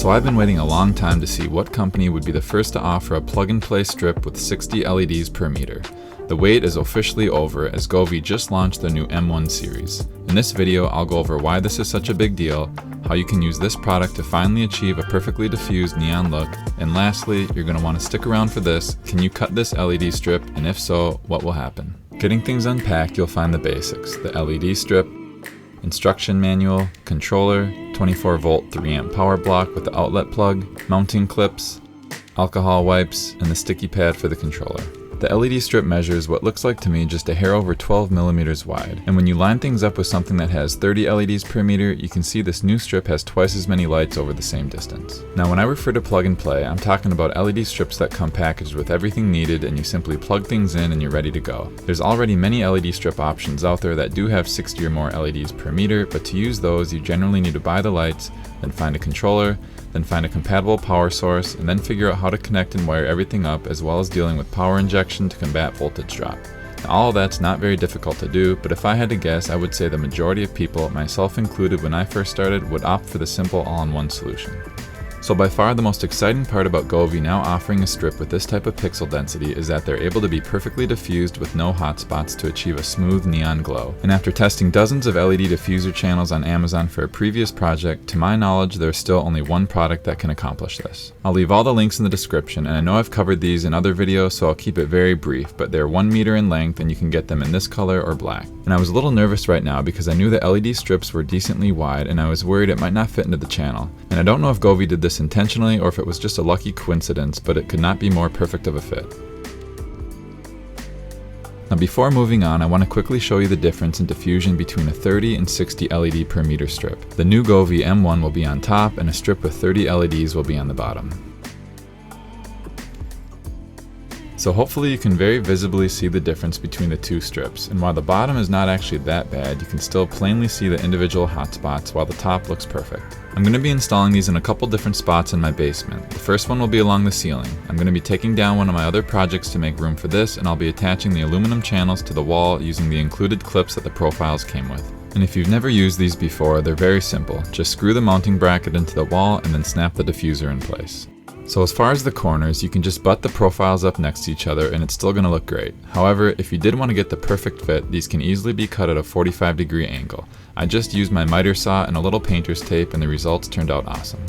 So I've been waiting a long time to see what company would be the first to offer a plug-and-play strip with 60 LEDs per meter. The wait is officially over as Govee just launched their new M1 series. In this video, I'll go over why this is such a big deal, how you can use this product to finally achieve a perfectly diffused neon look, and lastly, you're going to want to stick around for this. Can you cut this LED strip, and if so, what will happen? Getting things unpacked, you'll find the basics: the LED strip, instruction manual, controller, 24-volt 3-amp power block with the outlet plug, mounting clips, alcohol wipes, and the sticky pad for the controller. The LED strip measures what looks like to me just a hair over 12 millimeters wide, and when you line things up with something that has 30 LEDs per meter, you can see this new strip has twice as many lights over the same distance. Now when I refer to plug and play, I'm talking about LED strips that come packaged with everything needed and you simply plug things in and you're ready to go. There's already many LED strip options out there that do have 60 or more LEDs per meter, but to use those you generally need to buy the lights, then find a controller, then find a compatible power source, and then figure out how to connect and wire everything up, as well as dealing with power injection to combat voltage drop. Now, all of that's not very difficult to do, but if I had to guess, I would say the majority of people, myself included when I first started, would opt for the simple all-in-one solution. So by far the most exciting part about Govee now offering a strip with this type of pixel density is that they're able to be perfectly diffused with no hotspots to achieve a smooth neon glow. And after testing dozens of LED diffuser channels on Amazon for a previous project, to my knowledge there's still only one product that can accomplish this. I'll leave all the links in the description, and I know I've covered these in other videos, so I'll keep it very brief, but they're 1 meter in length and you can get them in this color or black. And I was a little nervous right now because I knew the LED strips were decently wide and I was worried it might not fit into the channel. And I don't know if Govee did this intentionally or if it was just a lucky coincidence, but it could not be more perfect of a fit. Now before moving on, I want to quickly show you the difference in diffusion between a 30 and 60 LED per meter strip. The new Govee M1 will be on top and a strip with 30 LEDs will be on the bottom. So hopefully you can very visibly see the difference between the two strips, and while the bottom is not actually that bad, you can still plainly see the individual hotspots while the top looks perfect. I'm going to be installing these in a couple different spots in my basement. The first one will be along the ceiling. I'm going to be taking down one of my other projects to make room for this, and I'll be attaching the aluminum channels to the wall using the included clips that the profiles came with. And if you've never used these before, they're very simple. Just screw the mounting bracket into the wall and then snap the diffuser in place. So as far as the corners, you can just butt the profiles up next to each other and it's still going to look great. However, if you did want to get the perfect fit, these can easily be cut at a 45-degree angle. I just used my miter saw and a little painter's tape and the results turned out awesome.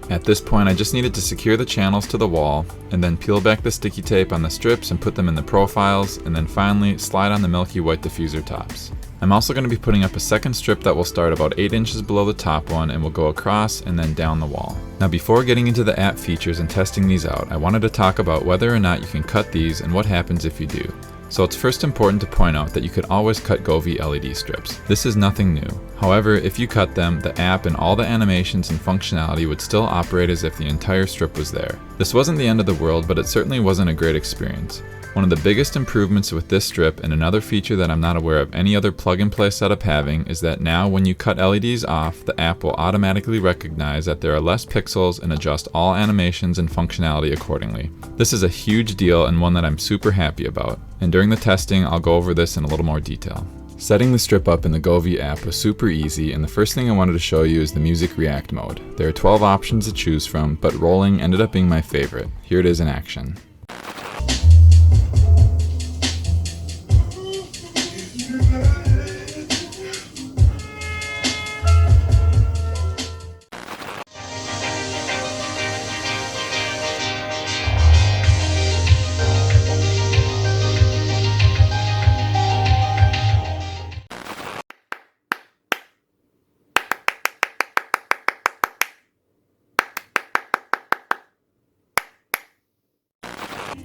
At this point, I just needed to secure the channels to the wall and then peel back the sticky tape on the strips and put them in the profiles, and then finally slide on the milky white diffuser tops. I'm also going to be putting up a second strip that will start about 8 inches below the top one and will go across and then down the wall. Now before getting into the app features and testing these out, I wanted to talk about whether or not you can cut these and what happens if you do. So it's first important to point out that you could always cut Govee LED strips. This is nothing new. However, if you cut them, the app and all the animations and functionality would still operate as if the entire strip was there. This wasn't the end of the world, but it certainly wasn't a great experience. One of the biggest improvements with this strip, and another feature that I'm not aware of any other plug-and-play setup having, is that now when you cut LEDs off, the app will automatically recognize that there are less pixels and adjust all animations and functionality accordingly. This is a huge deal and one that I'm super happy about, and during the testing I'll go over this in a little more detail. Setting the strip up in the Govee app was super easy, and the first thing I wanted to show you is the music react mode. There are 12 options to choose from, but rolling ended up being my favorite. Here it is in action.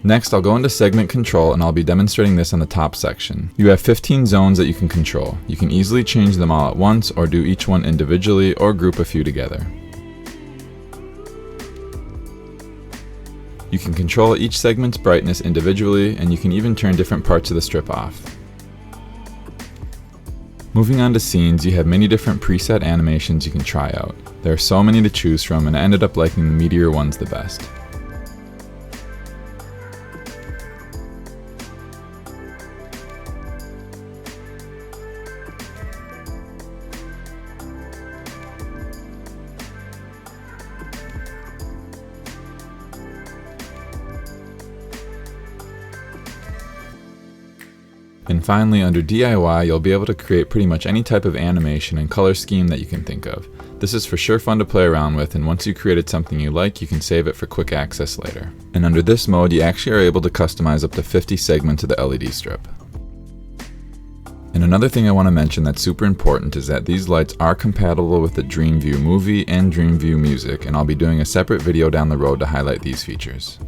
Next, I'll go into segment control and I'll be demonstrating this on the top section. You have 15 zones that you can control. You can easily change them all at once or do each one individually or group a few together. You can control each segment's brightness individually, and you can even turn different parts of the strip off. Moving on to scenes, you have many different preset animations you can try out. There are so many to choose from, and I ended up liking the meteor ones the best. And finally, under DIY, you'll be able to create pretty much any type of animation and color scheme that you can think of. This is for sure fun to play around with, and once you created something you like, you can save it for quick access later. And under this mode, you actually are able to customize up to 50 segments of the LED strip. And another thing I want to mention that's super important is that these lights are compatible with the DreamView movie and DreamView music, and I'll be doing a separate video down the road to highlight these features.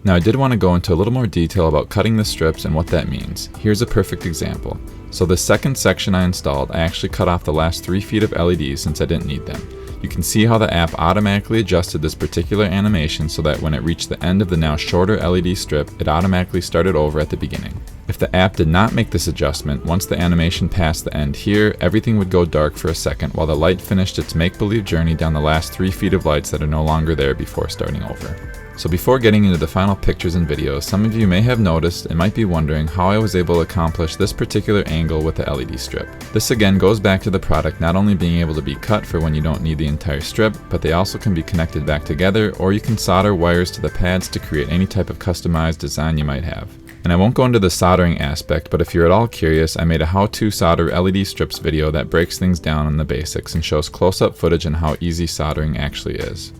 Now I did want to go into a little more detail about cutting the strips and what that means. Here's a perfect example. So the second section I installed, I actually cut off the last 3 feet of LEDs since I didn't need them. You can see how the app automatically adjusted this particular animation so that when it reached the end of the now shorter LED strip, it automatically started over at the beginning. If the app did not make this adjustment, once the animation passed the end here, everything would go dark for a second while the light finished its make-believe journey down the last 3 feet of lights that are no longer there before starting over. So before getting into the final pictures and videos, some of you may have noticed and might be wondering how I was able to accomplish this particular angle with the LED strip. This again goes back to the product not only being able to be cut for when you don't need the entire strip, but they also can be connected back together, or you can solder wires to the pads to create any type of customized design you might have. And I won't go into the soldering aspect, but if you're at all curious, I made a how-to solder LED strips video that breaks things down on the basics and shows close-up footage on how easy soldering actually is.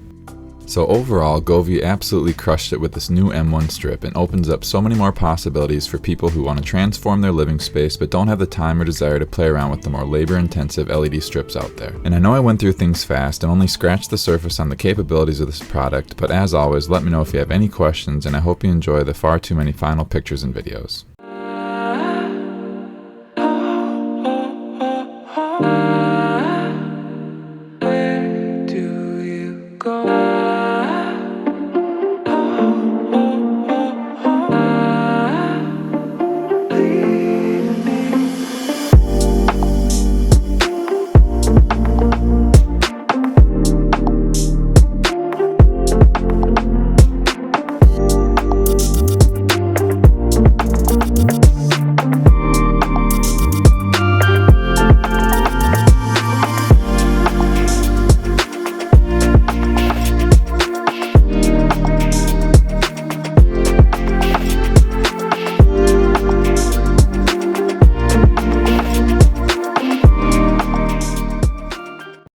So overall, Govee absolutely crushed it with this new M1 strip and opens up so many more possibilities for people who want to transform their living space but don't have the time or desire to play around with the more labor-intensive LED strips out there. And I know I went through things fast and only scratched the surface on the capabilities of this product, but as always, let me know if you have any questions, and I hope you enjoy the far too many final pictures and videos.